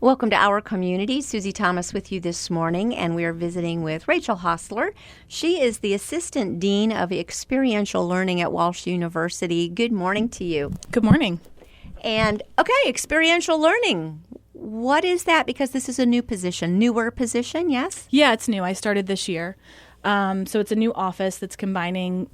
Welcome to Our Community. Susie Thomas with you this morning, and we are visiting with Rachel Hostler. She is the Assistant Dean of Experiential Learning at Walsh University. Good morning to you. Good morning. And, okay, experiential learning. What is that? Because this is a newer position, yes? Yeah, it's new. I started this year. So it's a new office that's combining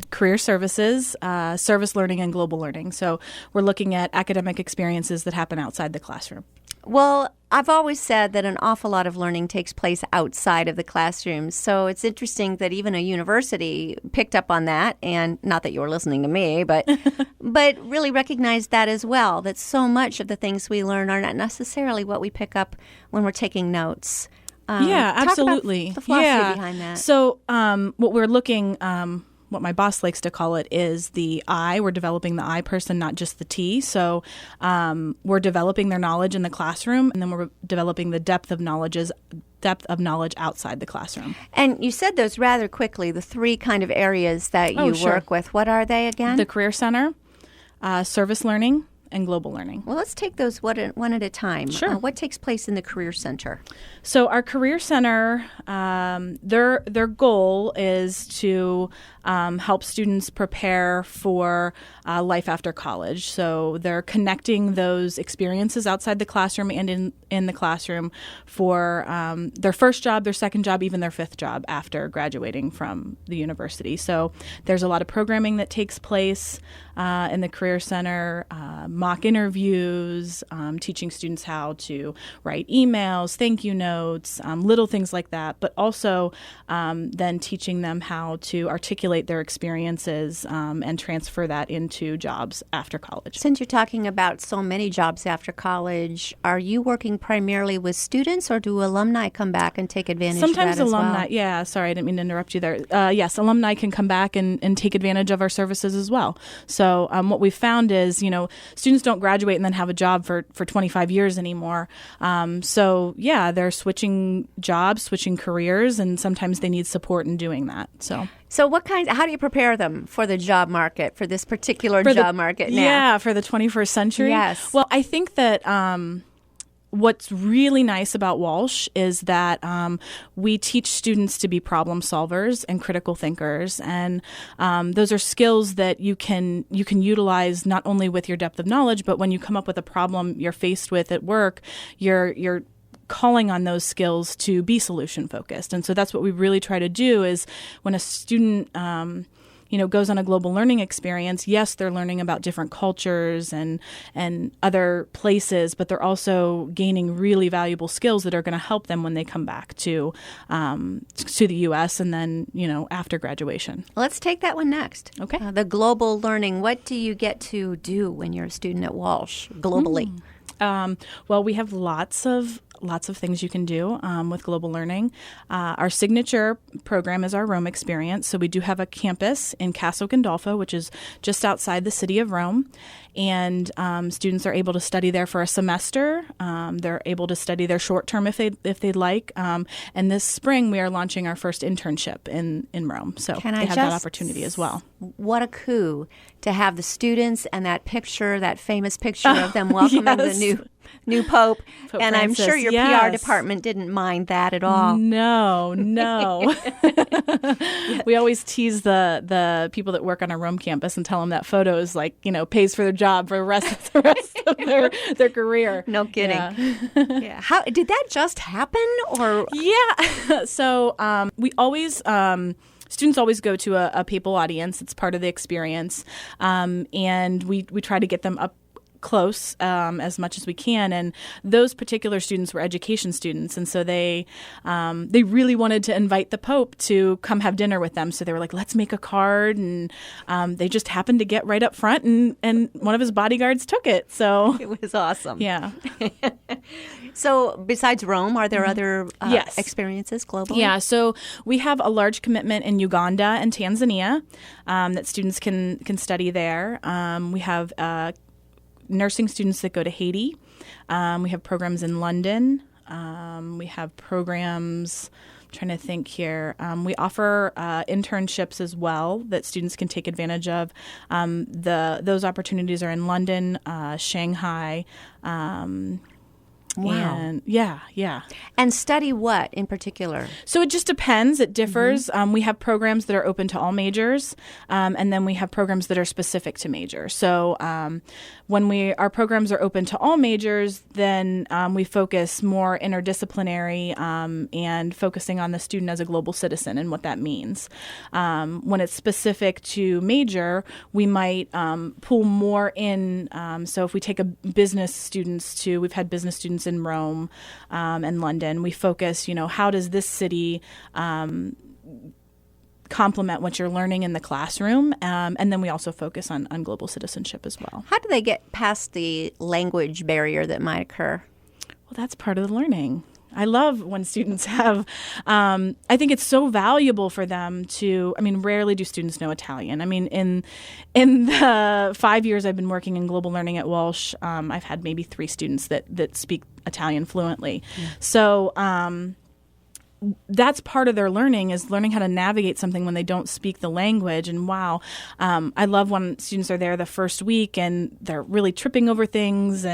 career services, service learning, and global learning. So we're looking at academic experiences that happen outside the classroom. Well, I've always said that an awful lot of learning takes place outside of the classroom. So it's interesting that even a university picked up on that, and not that you were listening to me, but but really recognized that as well, that so much of the things we learn are not necessarily what we pick up when we're taking notes. Yeah, absolutely. Talk about the philosophy behind that. So what we're looking what my boss likes to call it is the I. We're developing the I person, not just the T. So we're developing their knowledge in the classroom, and then we're developing the depth of knowledge outside the classroom. And you said those rather quickly, the three kind of areas that you work with. What are they again? The Career Center, service learning, and global learning. Well, let's take those one at a time. Sure. What takes place in the Career Center? So our Career Center, their goal is to help students prepare for life after college. So they're connecting those experiences outside the classroom and in the classroom for their first job, their second job, even their fifth job after graduating from the university. So there's a lot of programming that takes place in the Career Center, mock interviews, teaching students how to write emails, thank you notes, little things like that, but also then teaching them how to articulate their experiences and transfer that into jobs after college. Since you're talking about so many jobs after college, are you working primarily with students, or do alumni come back and take advantage of that Sometimes as alumni, well? Yeah, sorry, I didn't mean to interrupt you there. Yes, alumni can come back and take advantage of our services as well. So what we've found is, students don't graduate and then have a job for 25 years anymore. So yeah, they're switching jobs, switching careers, and sometimes they need support in doing that. So how do you prepare them for the job market, for this particular job market now? Yeah, for the 21st century? Yes. Well, I think that what's really nice about Walsh is that we teach students to be problem solvers and critical thinkers, and those are skills that you can utilize not only with your depth of knowledge, but when you come up with a problem you're faced with at work, you're calling on those skills to be solution focused. And so that's what we really try to do is when a student goes on a global learning experience, yes, they're learning about different cultures and other places, but they're also gaining really valuable skills that are going to help them when they come back to the U.S. and then, after graduation. Let's take that one next. Okay. The global learning. What do you get to do when you're a student at Walsh globally? Well, we have lots of things you can do with global learning. Our signature program is our Rome experience. So we do have a campus in Castel Gandolfo, which is just outside the city of Rome. And students are able to study there for a semester. They're able to study there short term if they'd like. And this spring, we are launching our first internship in Rome. So they have that opportunity as well. What a coup to have the students and that famous picture of them welcoming the new Pope and Francis, I'm sure your PR department didn't mind that at all. No. We always tease the people that work on our Rome campus and tell them that photo is pays for their job for the rest of their career. No kidding. Yeah. How did that just happen? Or yeah. So we always. Students always go to a papal audience. It's part of the experience. And we try to get them up close as much as we can, and those particular students were education students, and so they really wanted to invite the Pope to come have dinner with them. So they were like, let's make a card, and they just happened to get right up front, and one of his bodyguards took it. So it was awesome. Yeah. So besides Rome, are there other experiences globally? Yeah, so we have a large commitment in Uganda and Tanzania that students can study there. We have nursing students that go to Haiti. We have programs in London. We have programs, I'm trying to think here. We offer internships as well that students can take advantage of. Those opportunities are in London, Shanghai, Wow. And yeah. And study what in particular? So it just depends. It differs. We have programs that are open to all majors, and then we have programs that are specific to majors. So when our programs are open to all majors, then we focus more interdisciplinary and focusing on the student as a global citizen and what that means. When it's specific to major, we might pull more in. So if we take we've had business students in Rome and London, we focus, how does this city complement what you're learning in the classroom? And then we also focus on global citizenship as well. How do they get past the language barrier that might occur? Well, that's part of the learning. I love when students have, I think it's so valuable for them rarely do students know Italian. In the 5 years I've been working in global learning at Walsh, I've had maybe 3 students that speak Italian fluently. So that's part of their learning, is learning how to navigate something when they don't speak the language. And I love when students are there the first week and they're really tripping over things.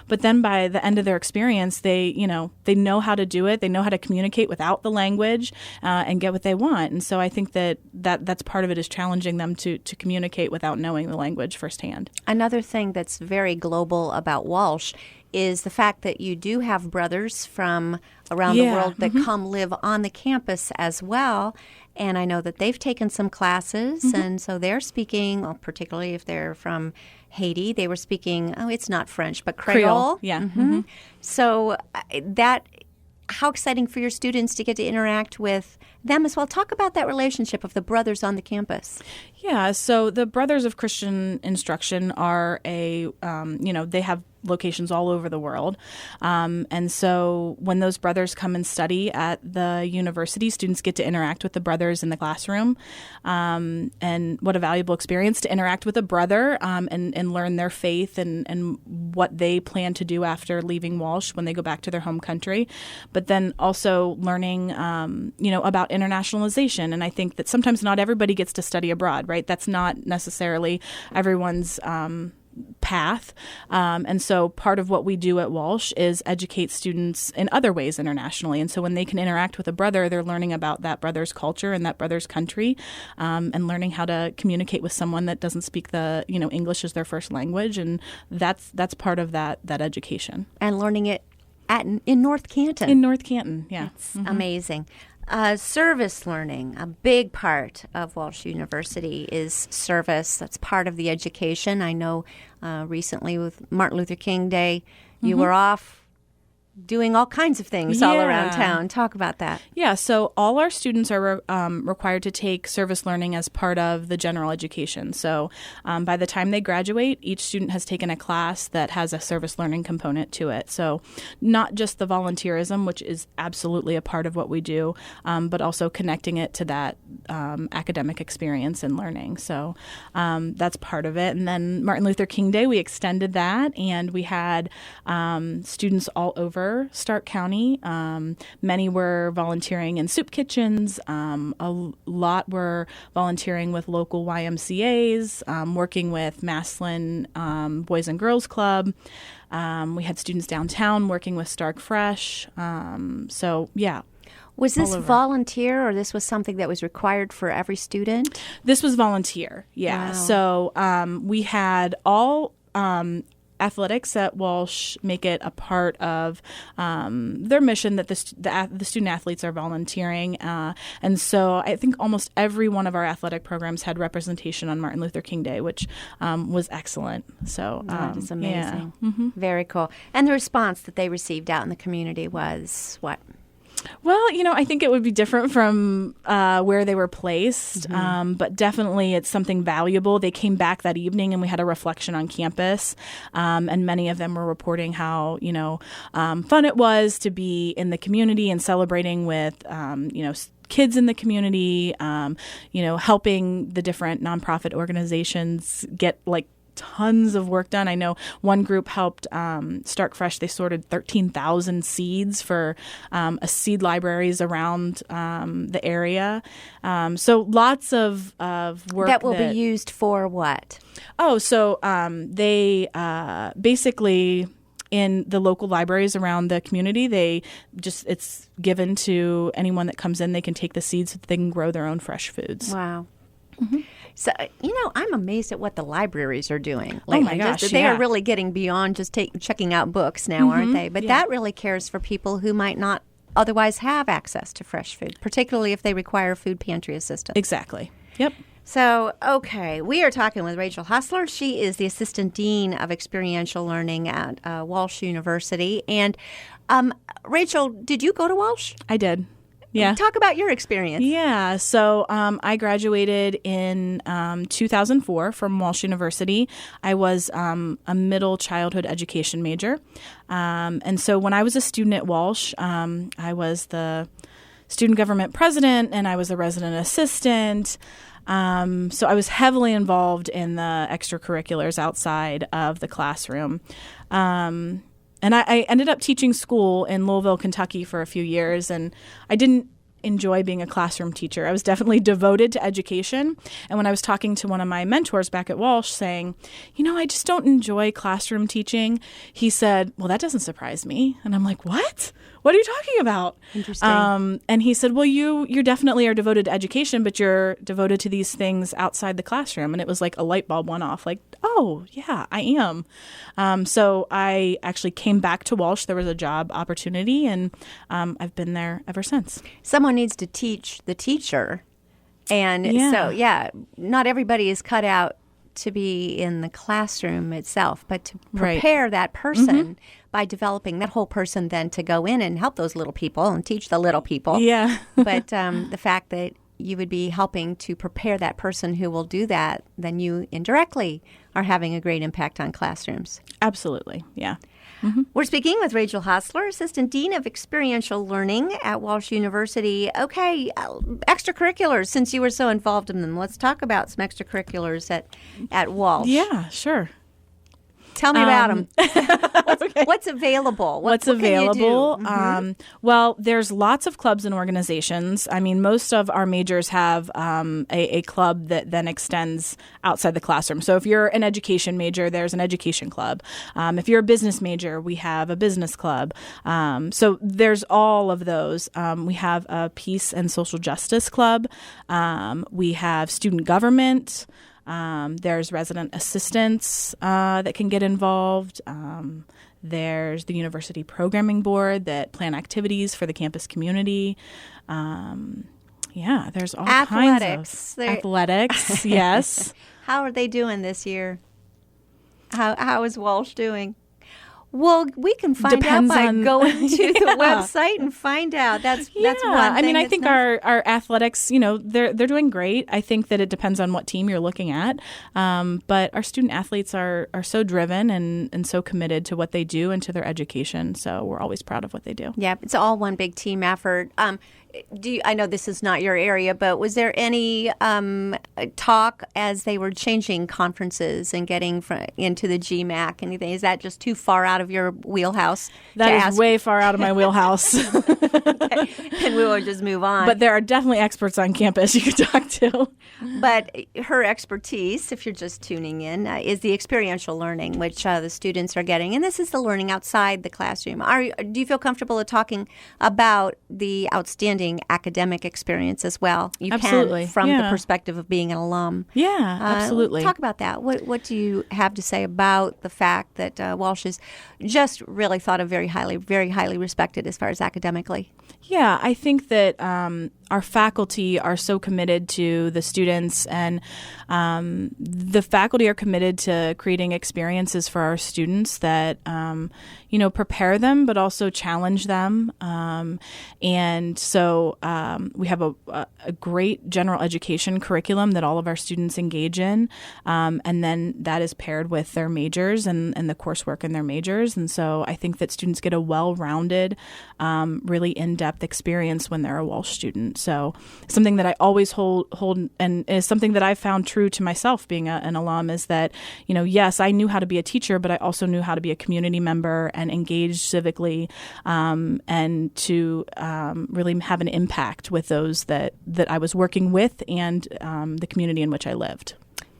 But then by the end of their experience, they know how to do it. They know how to communicate without the language and get what they want. And so I think that's part of it, is challenging them to communicate without knowing the language firsthand. Another thing that's very global about Walsh is the fact that you do have brothers from around the world that come live on the campus as well. And I know that they've taken some classes, and so they're speaking, particularly if they're from Haiti, they were speaking, it's not French, but Creole. Yeah. So how exciting for your students to get to interact with them as well. Talk about that relationship of the brothers on the campus. Yeah, so the Brothers of Christian Instruction are they have locations all over the world. And so when those brothers come and study at the university, students get to interact with the brothers in the classroom. And what a valuable experience to interact with a brother and learn their faith and what they plan to do after leaving Walsh when they go back to their home country. But then also learning, about internationalization. And I think that sometimes not everybody gets to study abroad, right? That's not necessarily everyone's path. And so part of what we do at Walsh is educate students in other ways internationally. And so when they can interact with a brother, they're learning about that brother's culture and that brother's country, and learning how to communicate with someone that doesn't speak English as their first language. And that's part of that education. And learning it in North Canton. In North Canton, yeah. It's amazing. Service learning, a big part of Walsh University is service. That's part of the education. I know recently with Martin Luther King Day, you were off doing all kinds of things all around town. Talk about that. Yeah, so all our students are required to take service learning as part of the general education. So by the time they graduate, each student has taken a class that has a service learning component to it. So not just the volunteerism, which is absolutely a part of what we do, but also connecting it to that academic experience and learning. So that's part of it. And then Martin Luther King Day, we extended that, and we had students all over Stark County. Many were volunteering in soup kitchens. A lot were volunteering with local YMCAs, working with Maslin Boys and Girls Club. We had students downtown working with Stark Fresh. So, yeah. Was this volunteer, or this was something that was required for every student? This was volunteer, yeah. Wow. So we had all athletics at Walsh make it a part of their mission that the student athletes are volunteering. And so I think almost every one of our athletic programs had representation on Martin Luther King Day, which was excellent. So that is amazing. Yeah. Very cool. And the response that they received out in the community was what? Well, I think it would be different from where they were placed, but definitely it's something valuable. They came back that evening and we had a reflection on campus, and many of them were reporting how, fun it was to be in the community and celebrating with, kids in the community, helping the different nonprofit organizations get tons of work done. I know one group helped Stark Fresh. They sorted 13,000 seeds for seed libraries around the area. So lots of work. That will be used for what? Oh, so they basically in the local libraries around the community. It's given to anyone that comes in. They can take the seeds so that they can grow their own fresh foods. Wow. Mm-hmm. So, I'm amazed at what the libraries are doing lately. Oh, my gosh, They are really getting beyond just checking out books now, aren't they? But that really cares for people who might not otherwise have access to fresh food, particularly if they require food pantry assistance. Exactly. Yep. So, okay, we are talking with Rachel Hustler. She is the Assistant Dean of Experiential Learning at Walsh University. And Rachel, did you go to Walsh? I did. Yeah. Talk about your experience. Yeah. So I graduated in 2004 from Walsh University. I was a middle childhood education major. And so when I was a student at Walsh, I was the student government president and I was a resident assistant. So I was heavily involved in the extracurriculars outside of the classroom. And I ended up teaching school in Louisville, Kentucky for a few years, and I didn't enjoy being a classroom teacher. I was definitely devoted to education. And when I was talking to one of my mentors back at Walsh saying, I just don't enjoy classroom teaching, he said, well, that doesn't surprise me. And I'm like, what? What are you talking about? Interesting. And he said, well, you definitely are devoted to education, but you're devoted to these things outside the classroom. And it was like a light bulb went off, like, oh, yeah, I am. So I actually came back to Walsh. There was a job opportunity, and I've been there ever since. Someone needs to teach the teacher. And so, not everybody is cut out to be in the classroom itself, but to prepare that person by developing that whole person then to go in and help those little people and teach the little people. Yeah. But the fact that you would be helping to prepare that person who will do that, then you indirectly are having a great impact on classrooms. Absolutely. Yeah. Mm-hmm. We're speaking with Rachel Hustler, Assistant Dean of Experiential Learning at Walsh University. Okay, extracurriculars, since you were so involved in them, let's talk about some extracurriculars at Walsh. Yeah, sure. Tell me about them. What's available? What's available? Well, there's lots of clubs and organizations. I mean, most of our majors have a club that then extends outside the classroom. So if you're an education major, there's an education club. If you're a business major, we have a business club. So there's all of those. We have a peace and social justice club. We have student government. There's resident assistants that can get involved. There's the university programming board that plan activities for the campus community. There's all kinds of athletics. Yes. How are they doing this year? How is Walsh doing? Well, we can find out by going to the website and find out. That's one thing. I mean, I think our athletics, they're doing great. I think that it depends on what team you're looking at. But our student athletes are so driven and so committed to what they do and to their education. So we're always proud of what they do. Yeah, it's all one big team effort. I know this is not your area, but was there any talk as they were changing conferences and getting into the GMAC? Anything? Is that just too far out of your wheelhouse? That is way far out of my wheelhouse. Okay. And we will just move on. But there are definitely experts on campus you could talk to. But her expertise, if you're just tuning in, is the experiential learning, which the students are getting. And this is the learning outside the classroom. Do you feel comfortable talking about the outstanding academic experience as well? You absolutely. Can from the perspective of being an alum. Yeah, absolutely. Talk about that. What do you have to say about the fact that Walsh is just really thought of very highly respected as far as academically? Yeah, I think that our faculty are so committed to the students, and the faculty are committed to creating experiences for our students that prepare them, but also challenge them. And so we have a great general education curriculum that all of our students engage in, and then that is paired with their majors and the coursework in their majors. And so I think that students get a well-rounded, really in-depth experience when they're a Walsh student. So something that I always hold and is something that I've found true to myself being an alum is that, yes, I knew how to be a teacher, but I also knew how to be a community member and engage civically, and to really have an impact with those that I was working with and the community in which I lived.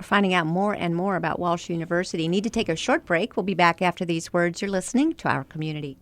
We're finding out more and more about Walsh University. Need to take a short break. We'll be back after these words. You're listening to Our Community.